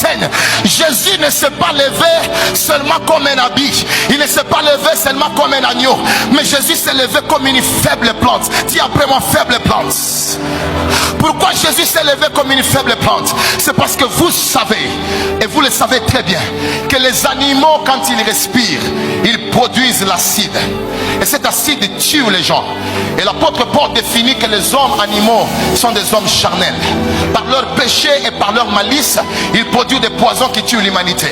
enseigne. Jésus ne s'est pas levé seulement comme un habit. Il ne s'est pas levé seulement comme un agneau. Mais Jésus s'est levé comme une faible plante. Dis après moi, faible plante. Pourquoi Jésus s'est levé comme une faible plante? C'est parce que vous savez, et vous le savez très bien, que les animaux, quand ils respirent, ils produisent l'acide. Et cet acide tue les gens. Et l'apôtre Paul définit que les hommes animaux sont des hommes charnels. Par leur péché et par leur malice, ils produisent des poisons qui tuent l'humanité.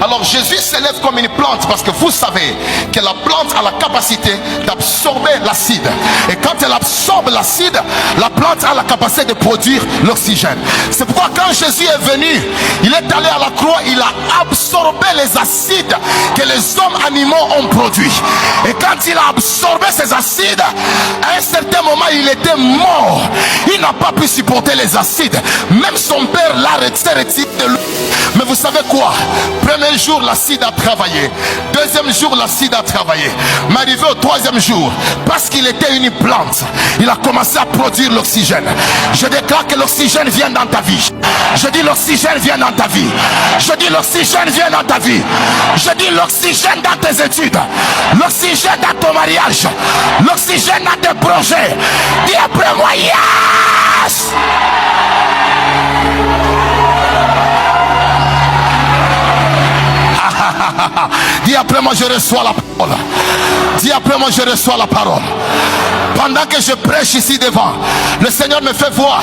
Alors Jésus s'élève comme une plante parce que vous savez que la plante a la capacité d'absorber l'acide. Et quand elle absorbe l'acide, la plante a la capacité de produire l'oxygène. C'est pourquoi quand Jésus est venu, il est allé à la croix, il a absorbé les acides que les hommes animaux ont produits. Et quand il a absorbé ces acides, à un certain moment il était mort. Il n'a pas pu supporter les acides. Même son père l'a retiré de lui. Mais vous savez quoi? Premier jour l'acide a travaillé. Deuxième jour l'acide a travaillé. Mais arrivé au troisième jour, parce qu'il était une plante, il a commencé à produire l'oxygène. Je déclare que l'oxygène vient dans ta vie. Je dis l'oxygène vient dans ta vie. Je dis l'oxygène vient dans ta vie. Je dis l'oxygène dans tes études. L'oxygène dans ton mariage. L'oxygène dans tes projets. Dis après moi, yes! Dis après moi, je reçois la parole. Dis après moi, je reçois la parole. Pendant que je prêche ici devant, le Seigneur me fait voir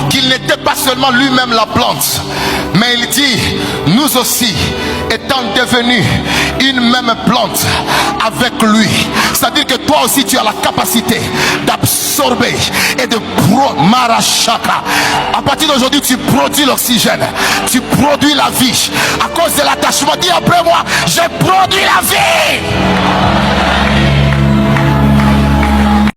qu'il n'était pas seulement lui-même la plante, mais il dit, nous aussi, étant devenus une même plante avec lui. C'est-à-dire que toi aussi tu as la capacité d'absorber et de marachaka. À partir d'aujourd'hui tu produis l'oxygène, tu produis la vie à cause de l'attachement. Dis après moi, j'ai produit la vie.